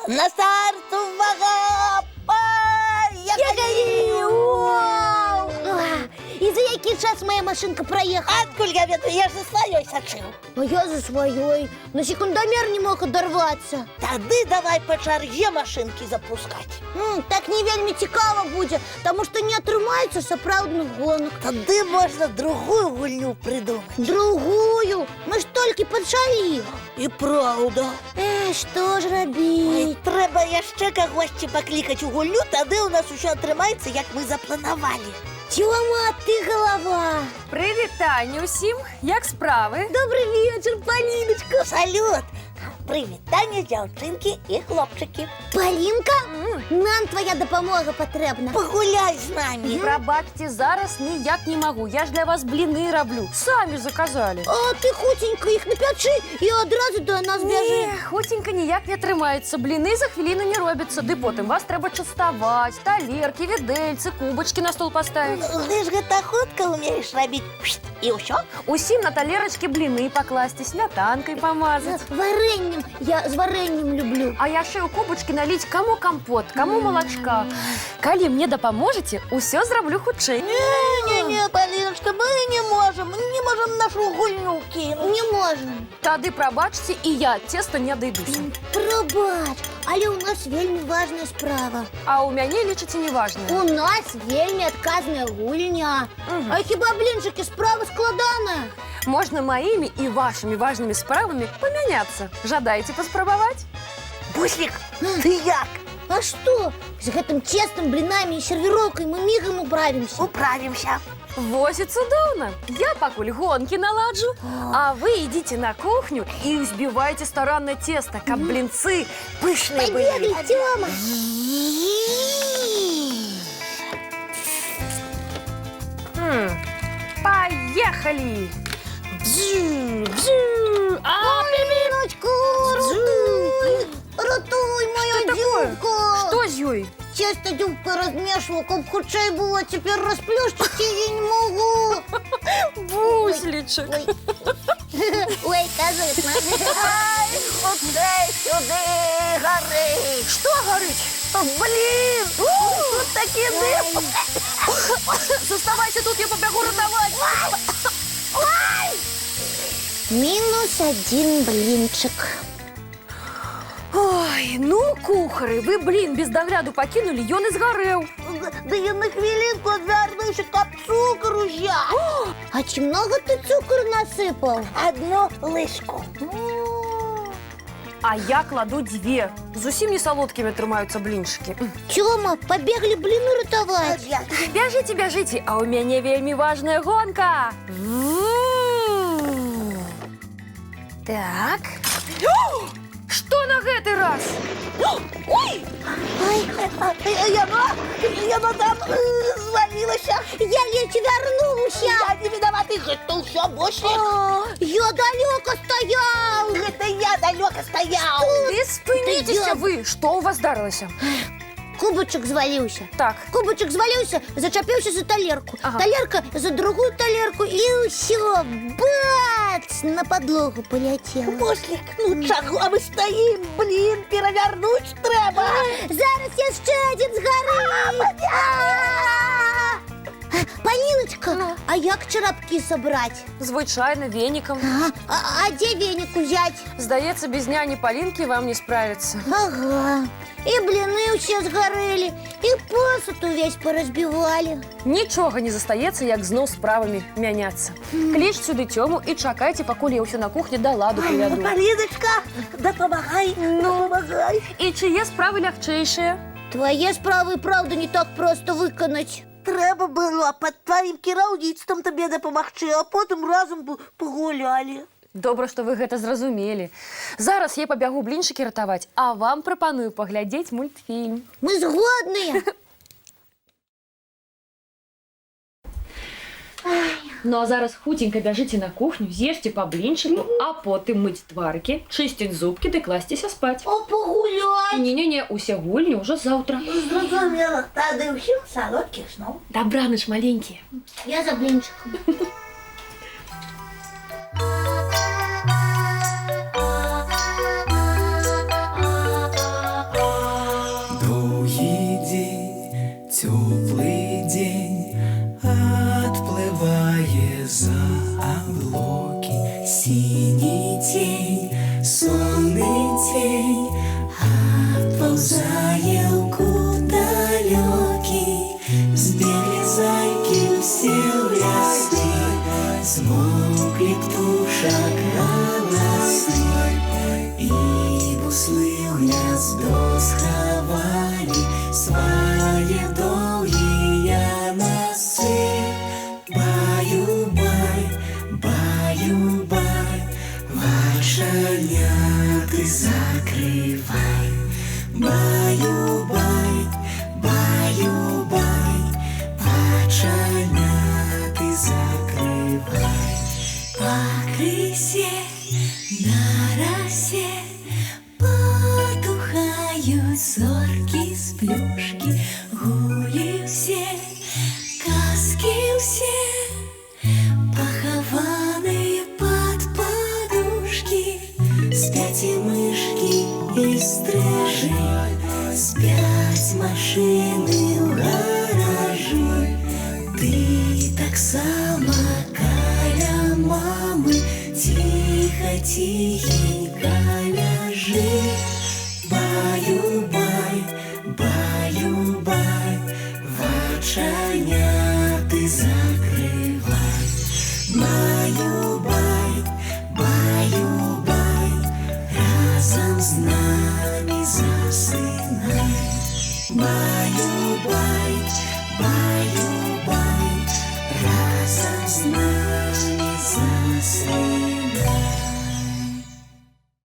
На старт, увага! Поехали! Вау! І за який час моя машинка проехала? Откуль я веду? Я ж за своей сочил. А я за своей. На секундомер не мог оторваться. Тады давай по чарге машинки запускать. Так не вельмі цікаво буде, тому що не атрымаецца сапраўдных гонак. Тады можно другую гульню придумать. Другую? Мы ж толькі пачалі. И правда. Што ж Ой, рабіць? трэба яшчэ кагосьці паклікаць у гульню, тады у нас усё атрымаецца, як мы запланавалі. Тёма, ты голова. Привітання усім! Як справи? Добрый вечер, Полиночка. Салют! Прывітанне, дзяўчынкі і хлопчыкі. Полинка, нам твоя допомога потрібна. Пагуляй з намі. Пробачте, зараз ніяк не могу. Я ж для вас блины роблю. Сами заказали. А ти хутенько їх напечи і одразу до нас біжи. Хутенько ніяк не тримається. Бліни за хвилину не робяться. Ды потім вас треба частувати. Талерки, відельці, кубочки на стол поставити. Ты ж гэта хутка умееш рабіць. І ўсё? Усім на талерочки бліни покласти, сметанкой помазать. Вареннем, я з вареннем люблю. А яшчэ у кубочки налить кому компот, кому молочка. Калі мне дапаможете, усё зраблю хутчэй. Не, Полиночка, мы не можем нашу гульню кинуть. Не можем. Тады прабачце, і я цеста не дойдуся. Пробач, але у нас вельмі важная справа. А у мяне лічыце неважна. У нас вельмі адказная гульня. А хіба блінчыкі справа складаная? Можно моими и вашими важными справами поменяться. Жадаете паспрабаваць? Буслик, ты як? А што? З гэтым цестам, блінамі і сервіроўкай мы мігам управімся. Управимся. Вось и цудоўна. Я пакуль гонки наладжу, а вы идите на кухню и взбивайте старанно тесто, каб блинцы пышные Побегли, были. Тёма! Поехали! Полиночку, ратуй мою дівку! Что с ёй? Тесто дюбка размешивала, каб хутчэй было, теперь расплющить я не могу. Бусличек. Ой, кажется. Ай, хутчэй сюды, горить. Что горить? Блин, тут такі дым. Заставайся тут, я побегу ратовать. -1 блинчик. Ой, ну, кухары, вы, блин, без догляду покинули, ён и сгорел. Да я на хвилинку отвернуся, как цукор узяв. А чи много ты цукру насыпал? Одну лыжку. А я кладу 2. Зусім не солодкими трымаюцца блинчики. Тёма, побегли блины ратовать. Бяжите, бяжите, а у мяне вельмі важная гонка. Так. Что на гэты раз? Ой! Яна там звалілася. Я ледь вернулся. Я не виноват, гэта ўсё Буслик. Я далеко стоял. Гэта я далёка стаяў. Ты спынитесь вы. Что у вас здарылася? Кубочек звалился. Так. Кубочек звалился, зачапился за талерку. Ага. Талерка за другую талерку. И все, бац, на подлогу полетела. Буслик, ну чаго мы стаім? Блин, перавярнуць трэба. Зараз яшчэ один згарыць. Полиночка, а як чарапки собрать? Звычайно, веником. А где веник взять? Здаецца, без няні Полинки вам не справиться. Ага. И блины все сгорели, и посуд увесь поразбивали. Нічога не застаецца, як зноў справамі мяняцца. Кліч сюды Тёму і чакайце, пакуль я ўсё на кухні да ладу прывяду. Полиночка, дапамагай, дапамагай. І чые справы лягчэйшыя? Твои справы, правда, не так просто выконать. Трэба было пад тваім кіраўніцтвам табе дапамагчы, а потым разам пагулялі. Добра, што вы гэта зразумелі. Зараз я пабягу блінчыкі ратаваць, а вам прапаную паглядзець мультфільм. Мы згодныя. Ну а зараз хутенька бяжыце на кухню, з'ешце па блінчыку, а потым мыць тварыкі, чысціць зубкі ды класціся спаць. О, пагулять! Не-не-не, усе гульні ўжо заўтра. Зразумела, тады ўсім салодкіх сноў. Дабраныч маленькія. Я за блинчиком. Синий тень, сонный тень отползая в кут далекий. Сбегли зайки все в лесу, смолкли птушек голосы, и буслы в гнездо сховали свои долгие носы. Баю-бай, баю-бай, вальшаня ты закрывай. Баю-бай, баю-бай, вальшаня ты закрывай. По крысе на росе потухают зорки с плюшки, гули все, казки все, похованные под подушки. Спят и мышки, и стрижи, спят машины в гаражи. Ты так само, каля мамы, тихо-тихенько ляжи. Баю-бай, баю-бай, вальшаня ты закрывай. Баю-бай, баю-бай, разом с нами засынай. Баю-бай, баю-бай, разом с нами засынай.